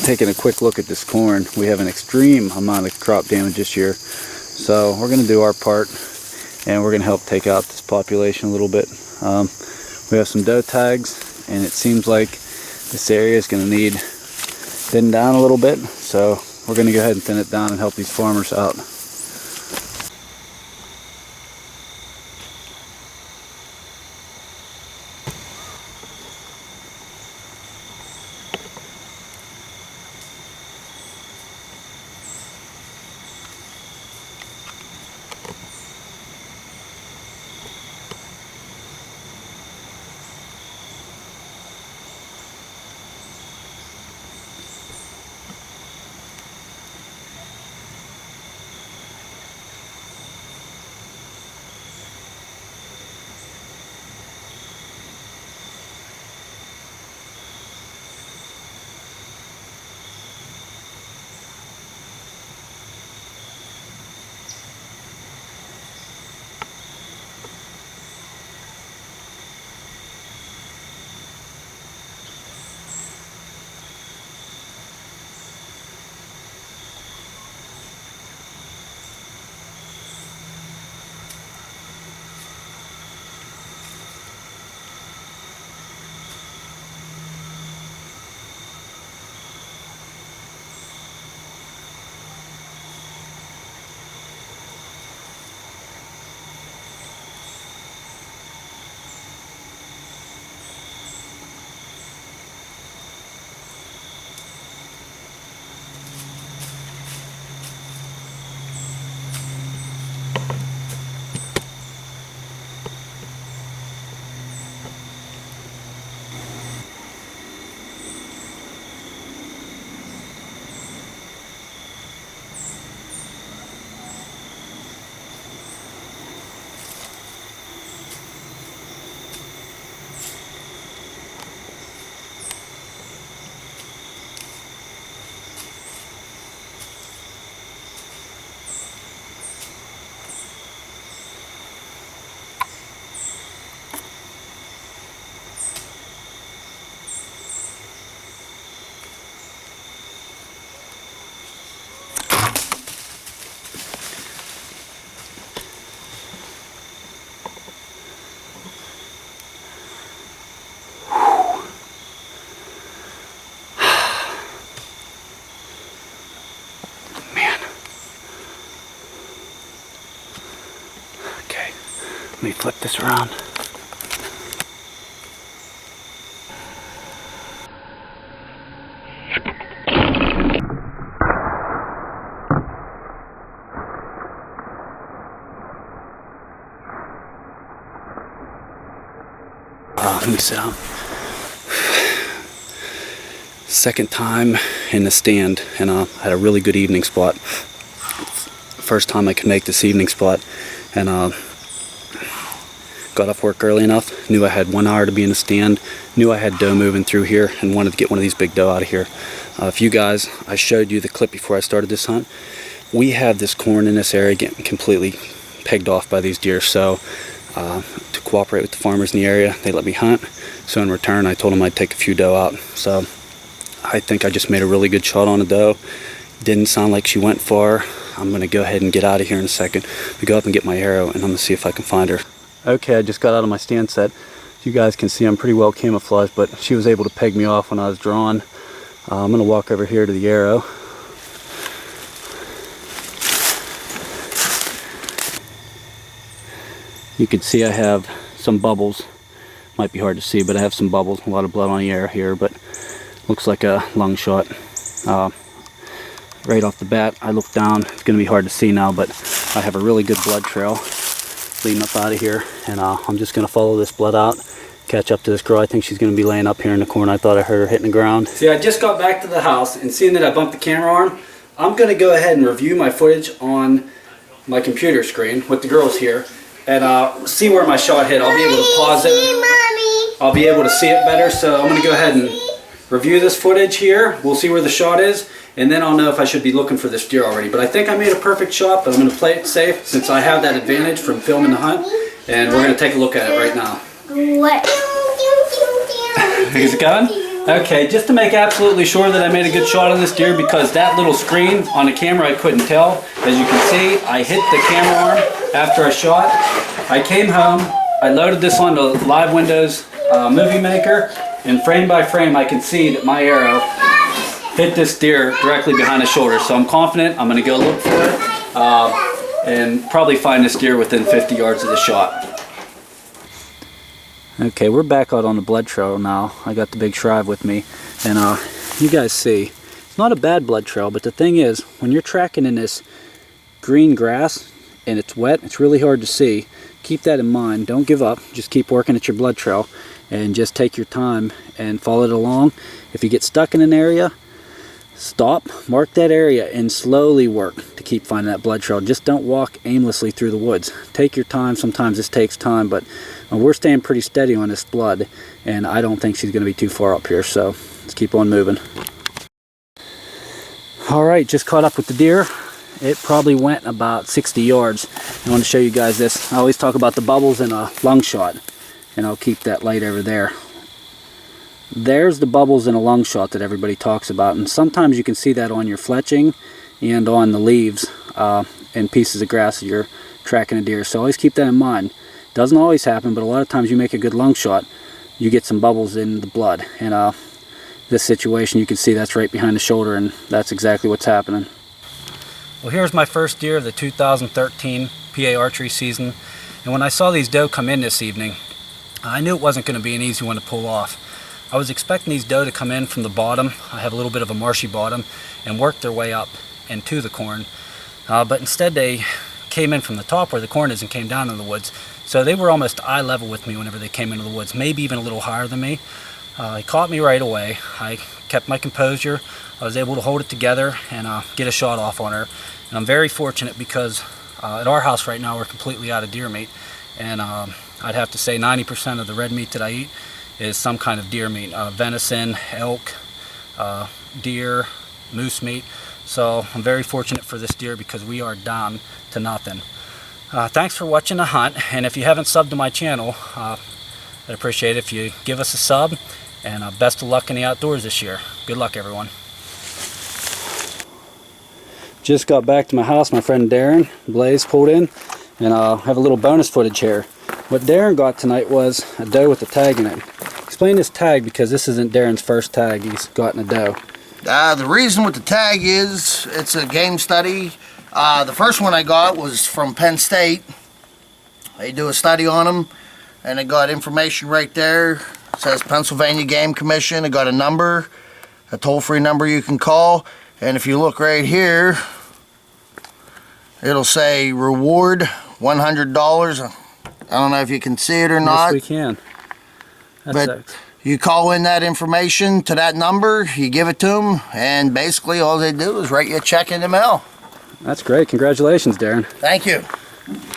taking a quick look at this corn. We have an extreme amount of crop damage this year, so we're going to do our part and we're going to help take out this population a little bit. We have some doe tags, and it seems like this area is going to need thin down a little bit, so we're going to go ahead and thin it down and help these farmers out. Let me flip this around. Let me sit down. Second time in the stand, and I had a really good evening spot. First time I could make this evening spot, and got off work early enough, knew I had 1 hour to be in the stand, knew I had doe moving through here, and wanted to get one of these big doe out of here. If you guys, I showed you the clip before I started this hunt. We have this corn in this area getting completely pegged off by these deer, so to cooperate with the farmers in the area, they let me hunt. So in return, I told them I'd take a few doe out. So I think I just made a really good shot on a doe. Didn't sound like she went far. I'm going to go ahead and get out of here in a second. We go up and get my arrow, and I'm going to see if I can find her. Okay, I just got out of my stand set. You guys can see I'm pretty well camouflaged, but she was able to peg me off when I was drawn. I'm going to walk over here to the arrow. You can see I have some bubbles. Might be hard to see, but I have some bubbles, a lot of blood on the arrow here, but looks like a lung shot. Right off the bat, I look down. It's going to be hard to see now, but I have a really good blood trail leading up out of here, and I'm just going to follow this blood out, catch up to this girl. I think she's going to be laying up here in the corner. I thought I heard her hitting the ground. See, I just got back to the house, and seeing that I bumped the camera arm, I'm going to go ahead and review my footage on my computer screen with the girls here, and see where my shot hit. I'll be able to pause it. I'll be able to see it better, so I'm going to go ahead and review this footage here. We'll see where the shot is, and then I'll know if I should be looking for this deer already. But I think I made a perfect shot, but I'm going to play it safe since I have that advantage from filming the hunt, and we're going to take a look at it right now. What? Is it going? Okay, just to make absolutely sure that I made a good shot on this deer, because that little screen on the camera I couldn't tell. As you can see, I hit the camera arm after I shot. I came home, I loaded this onto Live Windows Movie Maker, and frame by frame I can see that my arrow hit this deer directly behind the shoulder. So I'm confident I'm going to go look for it and probably find this deer within 50 yards of the shot. Okay, we're back out on the blood trail now. I got the big Shrive with me, and you guys see, it's not a bad blood trail, but the thing is, when you're tracking in this green grass and it's wet, it's really hard to see. Keep that in mind. Don't give up. Just keep working at your blood trail and just take your time and follow it along. If you get stuck in an area, stop, mark that area, and slowly work to keep finding that blood trail. Just don't walk aimlessly through the woods. Take your time. Sometimes this takes time, but we're staying pretty steady on this blood, and I don't think she's going to be too far up here, so let's keep on moving. Alright, just caught up with the deer. It probably went about 60 yards. I want to show you guys this. I always talk about the bubbles in a lung shot, and I'll keep that light over there. There's the bubbles in a lung shot that everybody talks about, and sometimes you can see that on your fletching and on the leaves and pieces of grass that you're tracking a deer. So always keep that in mind. Doesn't always happen, but a lot of times you make a good lung shot, you get some bubbles in the blood. And this situation, you can see that's right behind the shoulder, and that's exactly what's happening. Well, here's my first deer of the 2013 PA archery season, and when I saw these doe come in this evening, I knew it wasn't going to be an easy one to pull off. I was expecting these doe to come in from the bottom. I have a little bit of a marshy bottom, and work their way up into the corn, but instead they came in from the top where the corn is and came down in the woods. So they were almost eye level with me whenever they came into the woods, maybe even a little higher than me. He caught me right away. I kept my composure. I was able to hold it together and get a shot off on her. And I'm very fortunate because at our house right now we're completely out of deer meat, and I'd have to say 90% of the red meat that I eat is some kind of deer meat, venison, elk, deer, moose meat. So I'm very fortunate for this deer because we are down to nothing. Thanks for watching the hunt, and if you haven't subbed to my channel, I'd appreciate it if you give us a sub, and best of luck in the outdoors this year. Good luck, everyone. Just got back to my house. My friend Darren Blaze pulled in, and I'll have a little bonus footage here. What Darren got tonight was a doe with a tag in it. Explain this tag, because this isn't Darren's first tag he's gotten a doe. The reason with the tag is it's a game study. The first one I got was from Penn State. They do a study on them, and it got information right there. It says Pennsylvania Game Commission. It got a number, a toll-free number you can call, and if you look right here, it'll say reward $100. I don't know if you can see it or not. Yes, we can. But you call in that information to that number, you give it to them, and basically all they do is write you a check in the mail. That's great. Congratulations, Darren. Thank you.